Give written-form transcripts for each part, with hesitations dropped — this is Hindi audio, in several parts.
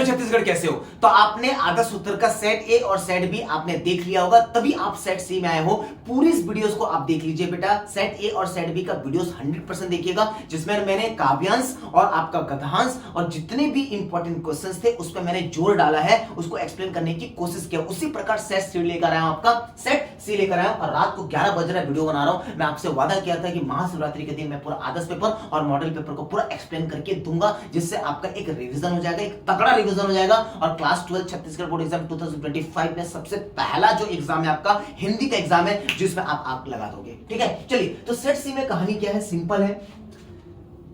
हेलो छत्तीसगढ़, कैसे हो? तो आपने आधा सूत्र का सेट ए और सेट बी आपने देख लिया होगा, तभी आप सेट सी में आए हो। पूरी इस वीडियोस को आप देख लीजिए बेटा। सेट ए और सेट बी का वीडियोस 100% देखिएगा, जिसमें मैंने काव्यांश और आपका गद्यांश और जितने भी इंपॉर्टेंट क्वेश्चंस थे उस पर मैंने जोर डाला है, उसको एक्सप्लेन करने की कोशिश किया। उसी प्रकार सेट सी लेकर आया हूं, आपका सेट सी लेकर आया हूं। और रात को 11 बज रहा है, वीडियो बना रहा हूं। मैं आपसे वादा किया था कि महाशिवरात्रि के दिन मैं पूरा आदर्श पेपर और मॉडल पेपर को पूरा एक्सप्लेन करके दूंगा, जिससे आपका एक रिवीजन हो जाएगा, एक तगड़ा रिवीजन हो जाएगा। और क्लास 12 छत्तीसगढ़ बोर्ड एग्जाम 2025 में सबसे पहला जो एग्जाम है आपका हिंदी का एग्जाम है, जिसमें आप आंक लगा दोगे। ठीक है, चलिए। तो सेट सी में कहानी क्या है, सिंपल है।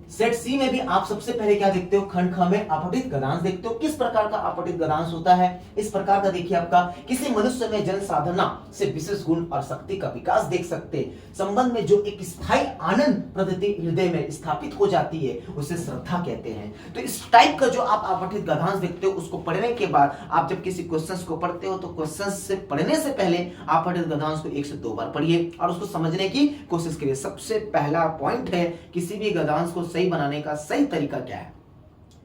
सेट सी में भी आप सबसे पहले क्या देखते हो, खंड ख में अपठित गद्यांश देखते हो। किस प्रकार का अपठित गद्यांश होता है? इस प्रकार का देखिए, आपका किसी मनुष्य में जन साधना से विशेष गुण और शक्ति का विकास देख सकते हैं। संबंध में जो एक स्थायी आनंद पद्धति हृदय में स्थापित हो जाती है, उसे श्रद्धा कहते हैं। तो इस टाइप का जो आप अपठित गद्यांश देखते हो, उसको पढ़ने के बाद आप जब किसी क्वेश्चन को पढ़ते हो तो क्वेश्चन से पढ़ने से पहले आप अपठित गद्यांश को 1 से 2 बार पढ़िए और उसको समझने की कोशिश करिए। सबसे पहला पॉइंट है, किसी भी गद्यांश को सही बनाने का सही तरीका क्या है,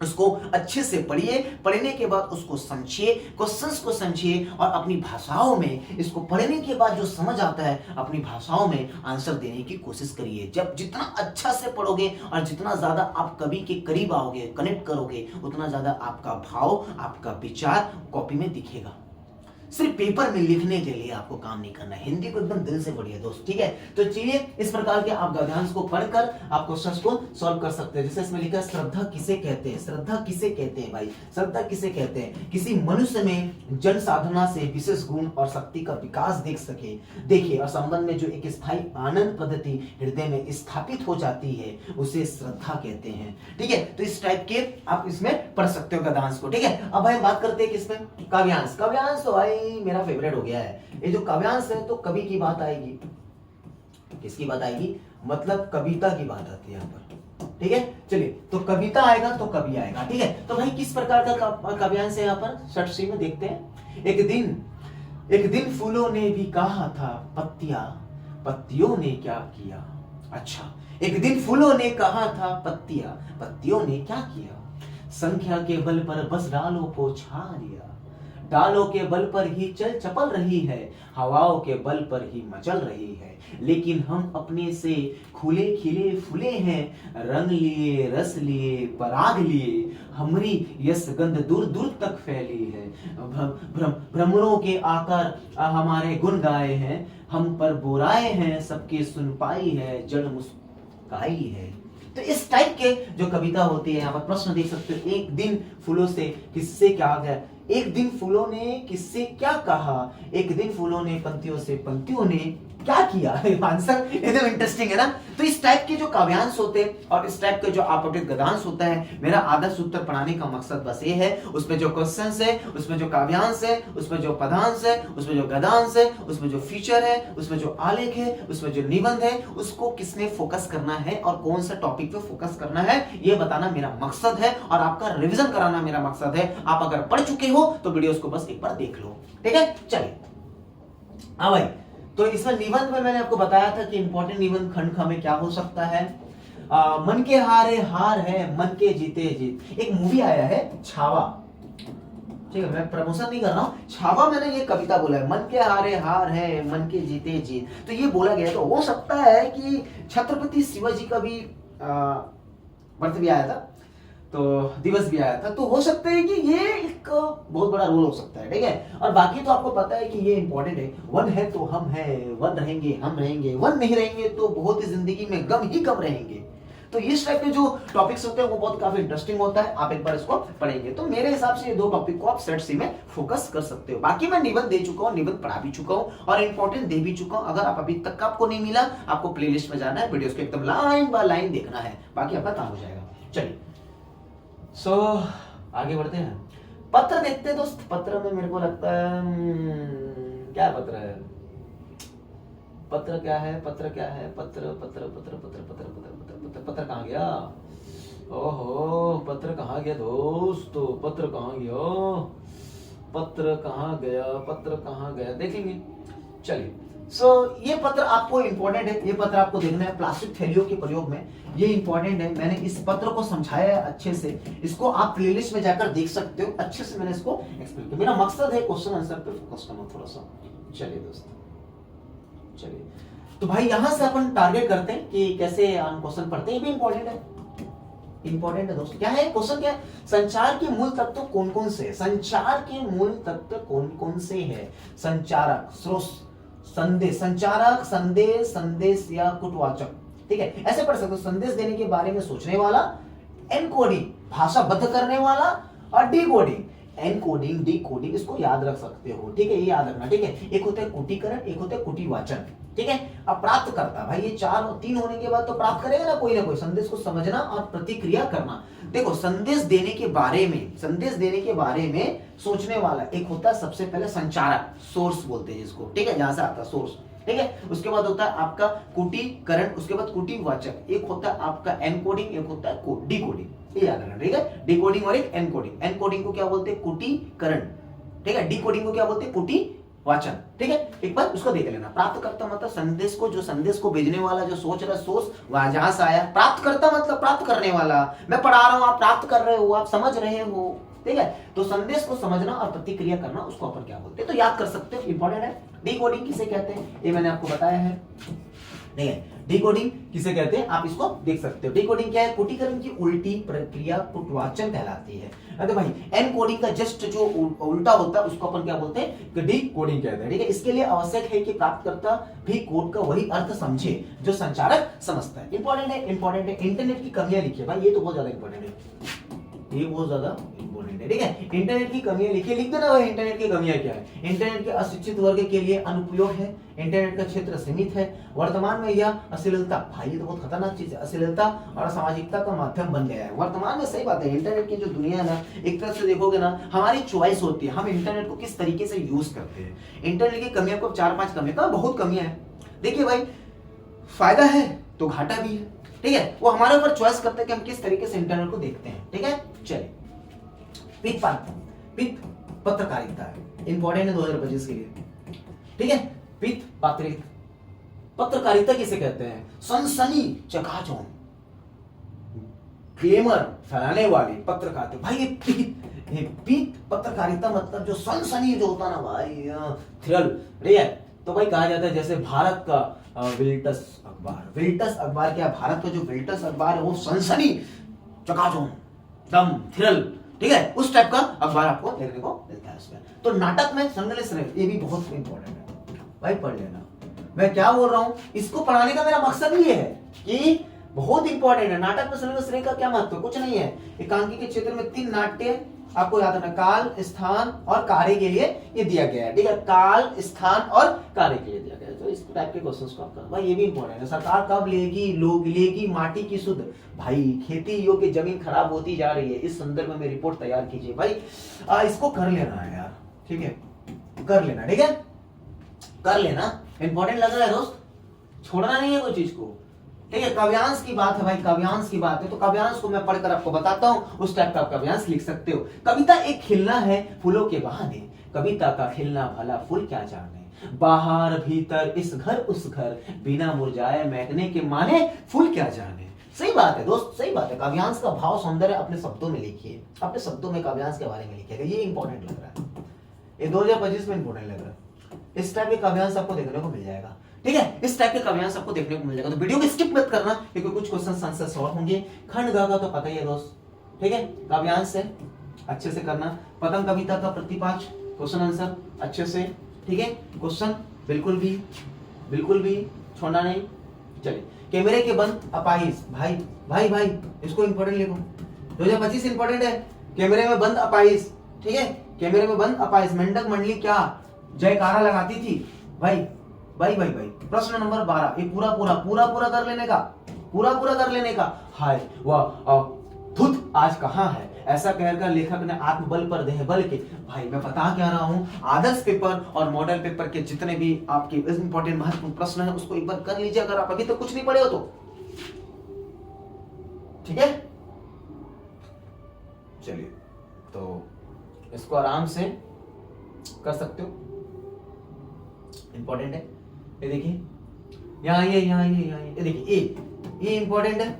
उसको अच्छे से पढ़िए। पढ़ने के बाद उसको समझिए, क्वेश्चंस को समझिए और अपनी भाषाओं में इसको पढ़ने के बाद जो समझ आता है, अपनी भाषाओं में आंसर देने की कोशिश करिए। जब जितना अच्छा से पढ़ोगे और जितना ज्यादा आप कवि के करीब आओगे, कनेक्ट करोगे, उतना ज्यादा आपका भाव, आपका विचार कॉपी में दिखेगा। सिर्फ पेपर में लिखने के लिए आपको काम नहीं करना है, हिंदी को एकदम दिल से पढ़िए दोस्त। ठीक है, तो चलिए, इस प्रकार के आप गद्यांश को पढ़कर आप क्वेश्चंस को सॉल्व कर सकते हैं। जैसे इसमें लिखा है, श्रद्धा किसे कहते हैं? श्रद्धा किसे कहते हैं भाई? श्रद्धा किसे कहते हैं? किसी मनुष्य में जन साधना से विशेष गुण और शक्ति का विकास देख सके, देखिए, और संबंध में जो एक स्थायी आनंद पद्धति हृदय में स्थापित हो जाती है, उसे श्रद्धा कहते हैं। ठीक है, तो इस टाइप के आप इसमें पढ़ सकते हो गद्यांश को। ठीक है, अब भाई बात करते हैं किसमें, काव्यांश। काव्यांश तो भाई मेरा फेवरेट हो गया है। ये जो काव्यांश है तो कवि की बात आएगी। किसकी बात आएगी? मतलब कविता की बात आती है यहाँ पर। ठीक है, चलिए, तो कविता आएगा तो कवि आएगा। ठीक है, तो भाई किस प्रकार का काव्यांश है यहाँ पर सेट सी में देखते हैं। एक दिन फूलों ने भी कहा था पत्तियों ने क्या किया। अच्छा, एक दिन फूलों ने कहा था पत्तियों ने क्या किया। संख्या के बल पर बस डालों को छा लिया, डालों के बल पर ही चल चपल रही है, हवाओं के बल पर ही मचल रही है। लेकिन हम अपने से खुले खिले फूले हैं, रंग लिए, रस लिए, पराग लिए, हमारी यश गंध दूर दूर तक फैली है। भ्रमरों के आकर हमारे गुण गाए हैं, हम पर बुराए हैं, सबके सुन पाई है, जड़ मुस्काई है। तो इस टाइप के जो कविता होती है, यहाँ पर प्रश्न देख सकते हो। एक दिन फूलों से किससे क्या गया, एक दिन फूलों ने किससे क्या कहा, एक दिन फूलों ने पंक्तियों ने क्या किया। आंसर एकदम इंटरेस्टिंग है ना। तो इस टाइप के जो काव्यांश होते हैं और इस टाइप के जो अपठित गद्यांश होता है, मेरा आदर्श उत्तर पढ़ाने का मकसद बस ये है, उसमें जो क्वेश्चंस है, उसमें जो काव्यांश है, उसमें जो पदांश है, उसमें जो गद्यांश है, उसमें जो फीचर है, उसमें जो आलेख है, उसमें जो निबंध है, उसको किसने फोकस करना है और कौन सा टॉपिक पे फोकस करना है, ये बताना मेरा मकसद है और आपका रिविजन कराना मेरा मकसद है। आप अगर पढ़ चुके हो तो वीडियोस को बस एक बार देख लो। ठीक है, चलिए। हाँ भाई, तो इसमें निबंध में मैंने आपको बताया था कि इंपॉर्टेंट निबंध खंड ख में क्या हो सकता है। मन के हारे हार है, मन के जीते जीत। एक मूवी आया है छावा, ठीक है, मैं प्रमोशन नहीं कर रहा हूं। छावा मैंने ये कविता बोला है, मन के हारे हार है, मन के जीते जीत। तो ये बोला गया, तो हो सकता है कि छत्रपति शिवाजी का भी बर्थ भी आया था, तो दिवस भी आया था, तो हो सकता है कि ये एक बहुत बड़ा रोल हो सकता है। ठीक है, और बाकी तो आपको पता है कि ये इंपॉर्टेंट है। वन है तो हम हैं, वन रहेंगे हम रहेंगे, वन नहीं रहेंगे तो बहुत ही जिंदगी में गम ही कम रहेंगे। तो इस टाइप के जो टॉपिक्स होते हैं वो बहुत काफी इंटरेस्टिंग होता है। आप एक बार इसको पढ़ेंगे तो मेरे हिसाब से ये 2 टॉपिक को आप सेट सी में फोकस कर सकते हो। बाकी मैं निबंध दे चुका हूँ, निबंध पढ़ा भी चुका हूँ और इंपॉर्टेंट दे भी चुका हूँ। अगर आप अभी तक आपको नहीं मिला, आपको प्लेलिस्ट में जाना है, वीडियोस को एकदम लाइन बाय लाइन देखना है, बाकी आपका काम हो जाएगा। चलिए, आगे बढ़ते हैं। पत्र देखते हैं दोस्त। पत्र में मेरे को लगता है क्या पत्र है, पत्र क्या है, पत्र क्या है, पत्र पत्र पत्र पत्र पत्र पत्र पत्र पत्र पत्र कहाँ गया? ओहो, पत्र कहाँ गया दोस्तों, पत्र कहाँ गया, पत्र कहाँ गया, पत्र कहाँ गया, देखेंगे। चलिए, ये पत्र आपको इंपॉर्टेंट है, ये पत्र आपको देखना है प्लास्टिक थैलियों के प्रयोग में, ये इंपॉर्टेंट है। मैंने इस पत्र को समझाया है अच्छे से, इसको आप प्लेलिस्ट में जाकर देख सकते हो, अच्छे से मैंने इसको एक्सप्लेन किया। मेरा मकसद है क्वेश्चन आंसर पे फोकस करना थोड़ा सा। चलिए दोस्तों, चलिए तो भाई यहां से अपन टारगेट करते हैं कि कैसे हम क्वेश्चन पढ़ते हैं, ये भी इंपॉर्टेंट है, इंपॉर्टेंट है दोस्तों। क्या है क्वेश्चन, क्या है, संचार के मूल तत्व कौन कौन से हैं? संचार के मूल तत्व कौन कौन से हैं? संचारक, स्रोत, संदेश, संचारक, संदेश, संदेश या कुटवाचक, ठीक है, ऐसे पढ़ सकते हो। संदेश देने के बारे में सोचने वाला, एनकोडिंग भाषाबद्ध करने वाला, और डिकोडिंग। एनकोडिंग, डिकोडिंग इसको याद रख सकते हो, ठीक है, ये याद रखना, ठीक है। एक होता है कुटीकरण, एक होता है कुटीवाचन, ठीक है। अब प्राप्त करता, भाई ये तीन होने के बाद तो प्राप्त करेगा ना कोई संदेश को समझना और प्रतिक्रिया करना। देखो संदेश देने के बारे में सोचने वाला एक होता है सबसे पहले संचारक, सोर्स बोलते हैं जिसको, ठीक है, जहां से आता सोर्स, ठीक है। उसके बाद होता है आपका कुटीकरण, उसके बाद कुटीवाचक, एक होता है आपका एनकोडिंग, एक होता है डिकोडिंग, ये याद रखना, ठीक है। डिकोडिंग और एक एनकोडिंग। एनकोडिंग को क्या बोलते हैं? कुटीकरण, ठीक है। डिकोडिंग को क्या बोलते हैं? कुटीवाचन, ठीक है। एक बार उसको देख लेना। प्राप्त करता मतलब संदेश को, जो संदेश को भेजने वाला, जो सोच रहा सोर्स वहां जहां से आया। प्राप्त करता मतलब प्राप्त करने वाला, मैं पढ़ा रहा हूं, आप प्राप्त कर रहे हो, आप समझ रहे हो, ठीक है। तो संदेश को समझना और प्रतिक्रिया करना, उसको अपन क्या बोलते हैं, तो याद कर सकते हो, इंपॉर्टेंट है। डिकोडिंग किसे कहते हैं ये मैंने आपको बताया है, नहीं है। डिकोडिंग किसे कहते हैं आप इसको देख सकते हो। डिकोडिंग क्या है? कुटीकरण की उल्टी प्रक्रिया कुटवाचन कहलाती है। अरे भाई एनकोडिंग का जस्ट जो उल्टा होता है उसको अपन क्या बोलते हैं? डिकोडिंग कहते हैं, ठीक है। इसके लिए आवश्यक है कि प्राप्तकर्ता भी कोड का वही अर्थ समझे जो संचारक समझता है। इंपॉर्टेंट है, इंपॉर्टेंट है। इंटरनेट की कमियां लिखिए भाई, ये तो बहुत ज्यादा इंपॉर्टेंट है, ये बहुत ज्यादा इंपॉर्टेंट है, ठीक है। इंटरनेट की कमियां लिखिए, लिख देना भाई इंटरनेट की कमियां क्या है। इंटरनेट के अशिक्षित वर्ग के लिए अनुपयोग है, इंटरनेट का क्षेत्र सीमित है, वर्तमान में यह अश्लीलता, भाई ये तो बहुत खतरनाक चीज है, अश्लीलता और सामाजिकता का माध्यम बन गया है वर्तमान में। सही बात है, इंटरनेट की जो दुनिया है ना, एक तरह से देखोगे ना, हमारी चॉइस होती है, हम इंटरनेट को किस तरीके से यूज करते हैं। इंटरनेट की कमियां को 4-5 कमियां, बहुत कमियां है। देखिए भाई फायदा है तो घाटा भी है, ठीक है। वो हमारे ऊपर चॉइस करते हैं कि हम किस तरीके से इंटरनेट को देखते हैं, ठीक है। चलिए पित पत्रकारिता है, इंपॉर्टेंट है 2025 के लिए, ठीक है। पित पत्रकारिता किसे कहते हैं? सनसनी चकाचौंध, ग्लैमर फैलाने वाली पत्रकारिता। भाई ये पित पत्रकारिता मतलब जो सनसनी जो होता ना भाई, थ्रिल, ठीक है। तो भाई कहा जाता है जैसे भारत का विल्टस अखबार, विल्टस अखबार क्या, भारत का जो विल्टस अखबार है वो सनसनी चकाचौंध, दम, थ्रिल, ठीक है, उस टाइप का अखबार आपको देखने को मिलता है उसमें। तो नाटक में संग्लिश रेख, ये भी बहुत इंपॉर्टेंट है भाई, पढ़ लेना। मैं क्या बोल रहा हूं, इसको पढ़ाने का मेरा मकसद ये है कि बहुत इंपॉर्टेंट है। नाटक में संग्लिश रेख का क्या महत्व? कुछ नहीं है। एकांकी के क्षेत्र में 3 नाट्य आपको याद रखना, काल, स्थान और कार्य के लिए ये दिया गया है, ठीक है। काल, स्थान और कार्य के लिए दिया गया है। तो इस टाइप के क्वेश्चंस को आप करना, भाई ये भी इंपॉर्टेंट है। सरकार कब लेगी, लोग लेगी माटी की शुद्ध, भाई खेती योग्य जमीन खराब होती जा रही है, इस संदर्भ में रिपोर्ट तैयार कीजिए। भाई इसको कर लेना है यार, ठीक है, कर लेना, ठीक है, कर लेना। इंपॉर्टेंट लग रहा है दोस्त, छोड़ना नहीं है कोई चीज को, ठीक है। काव्यांश की बात है भाई, काव्यांश की बात है, तो काव्यांश को मैं पढ़कर आपको बताता हूं, उस टाइप का आप काव्यांश लिख सकते हो। कविता एक खिलना है फूलों के बहाने, कविता का खिलना भला फूल क्या जाने, बाहर भीतर इस घर उस घर, बिना मुरझाए महकने के माने फूल क्या जाने। सही बात है दोस्त, सही बात है। काव्यांश का भाव सौंदर्य अपने शब्दों में लिखिए, अपने शब्दों में काव्यांश के बारे में लिखिएगा, ये इंपॉर्टेंट लग रहा है, ये 2025 में इंपॉर्टेंट लग रहा है। इस टाइप के काव्यांश आपको देखने को मिल जाएगा, ठीक है, इस टाइप के काव्यांश आपको देखने को मिल जाएगा। तो वीडियो को स्किप मत करना क्योंकि कुछ क्वेश्चन आंसर सॉल्व होंगे। खंड गा का तो पता ही है दोस्त, ठीक है, काव्यांश से अच्छे से करना। पतंग कविता का प्रतिपाच क्वेश्चन आंसर अच्छे से, ठीक है, क्वेश्चन बिल्कुल भी छोड़ना नहीं। चलिए कैमरे के बंद अपाहिज, भाई भाई भाई इसको इंपॉर्टेंट लिखो, 2025 इंपॉर्टेंट है। कैमरे में बंद अपाहिज, ठीक है, कैमरे में बंद अपाहिज, मंडक मंडली क्या जयकारा लगाती थी, भाई भाई भाई भाई। प्रश्न नंबर 12, ये पूरा कर लेने का, पूरा कर लेने का। हाय वह धुत आज कहां है, ऐसा कहकर लेखक ने आत्मबल पर देहबल के, भाई मैं बता क्या रहा हूं, आदर्श पेपर और मॉडल पेपर के जितने भी आपके इंपॉर्टेंट महत्वपूर्ण प्रश्न है उसको एक बार कर लीजिए अगर आप अभी तक कुछ नहीं पढ़े हो तो, ठीक है। चलिए तो इसको आराम से कर सकते हो, इंपॉर्टेंट है। ये देखिए यहाँ ये देखिए ये इंपॉर्टेंट है,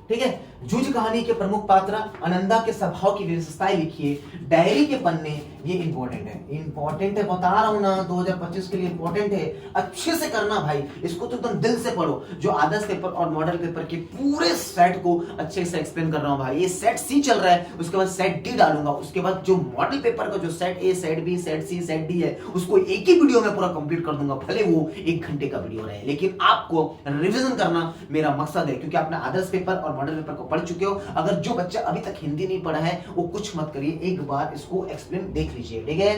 ठीक है। जूझ कहानी के प्रमुख पात्र आनंदा के स्वभाव की विशेषताएं लिखिए, डायरी के पन्ने, ये इंपॉर्टेंट है, बता रहा हूं ना, 2025 के लिए इंपॉर्टेंट है। अच्छे से करना भाई, इसको तो एकदम दिल से पढ़ो। जो आदर्श पेपर और मॉडल पेपर के पूरे सेट को अच्छे से एक्सप्लेन कर रहा हूं भाई। ये सेट सी चल रहा है, उसके बाद सेट डी डालूंगा, उसके बाद जो मॉडल पेपर का जो set A, set B, set C, set D है, उसको एक ही वीडियो में पूरा कंप्लीट कर दूंगा, भले वो 1 घंटे का वीडियो रहे, लेकिन आपको रिविजन करना मेरा मकसद है, क्योंकि आपने आदर्श पेपर और मॉडल पेपर को पढ़ चुके हो। अगर जो बच्चा अभी तक हिंदी नहीं पढ़ा है वो कुछ मत करिए, एक बार इसको एक्सप्लेन देख लीजिए, ठीक है।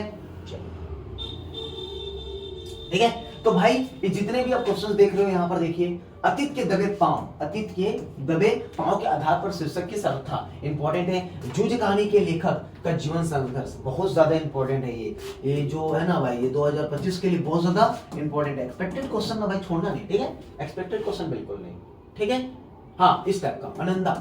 ठीक है, तो भाई ये जितने भी आप क्वेश्चंस देख रहे हो यहां पर देखिए, अतीत के दबे पांव के आधार पर शीर्षक की सार्थकता इंपॉर्टेंट है। जूझ कहानी के लेखक का जीवन संघर्ष बहुत ज्यादा इंपॉर्टेंट है। ये जो है ना भाई, ये 2025 के लिए बहुत ज्यादा इंपॉर्टेंट है। एक्सपेक्टेड क्वेश्चन ना भाई छोड़ना नहीं, ठीक है, एक्सपेक्टेड क्वेश्चन बिल्कुल नहीं, ठीक है। हाँ, इस टाइप का, आनंदा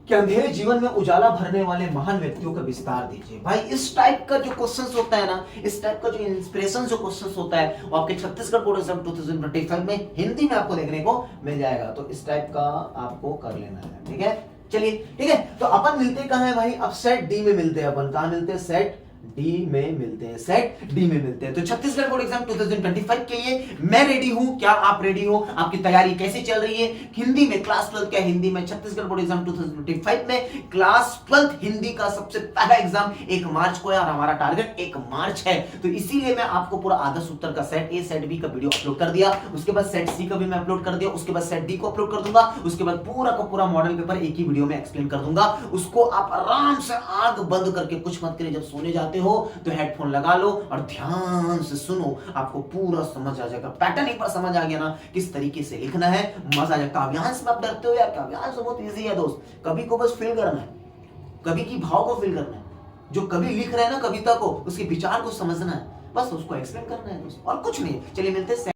कि अंधेरे जीवन में उजाला भरने वाले महान व्यक्तियों का विस्तार दीजिए। भाई इस टाइप का जो क्वेश्चंस होता है ना, इस टाइप का जो इंस्पिरेशन जो क्वेश्चंस होता है, वो आपके छत्तीसगढ़ बोर्ड एग्जाम 2025 में हिंदी में आपको देखने को मिल जाएगा। तो इस टाइप का आपको कर लेना है, ठीक है। चलिए, ठीक है, तो अपन मिलते कहां है भाई, अब सेट डी में मिलते हैं। अपन कहां मिलते हैं? सेट डी में मिलते हैं, सेट डी में मिलते हैं। तो छत्तीसगढ़ बोर्ड एग्जाम 2025 के लिए मैं रेडी हूं, क्या आप रेडी हो? आपकी तैयारी कैसी चल रही है? हिंदी में क्लास 12 क्या हिंदी में छत्तीसगढ़ बोर्ड एग्जाम 2025 में क्लास 12 हिंदी का सबसे पहला एग्जाम 1 मार्च को है और हमारा टारगेट 1 मार्च है। तो इसीलिए मैं आपको पूरा आदर्श उत्तर का सेट ए, सेट बी का वीडियो अपलोड कर दिया, उसके बाद सेट सी का भी मैं अपलोड कर दिया, उसके बाद सेट डी को अपलोड कर दूंगा, उसके बाद पूरा का पूरा मॉडल पेपर एक ही वीडियो में एक्सप्लेन कर दूंगा। उसको आप आराम से आंख बंद करके, कुछ मत करिए, जब सोने जाते हो तो हेडफोन लगा लो और ध्यान से सुनो, आपको पूरा समझ आ जाएगा। पैटर्न एक बार समझ आ गया ना, किस तरीके से लिखना है, मजा आ जाएगा। काव्यांश में आप डरते हो यार, काव्यांश बहुत इजी है दोस्त, कवि को बस फील करना है, कवि की भाव को फील करना है। जो कवि लिख रहे हैं ना कविता को, उसके विचार को समझना है, बस उसको एक्सप्लेन करना है दोस्त, और कुछ नहीं। चलिए मिलते हैं।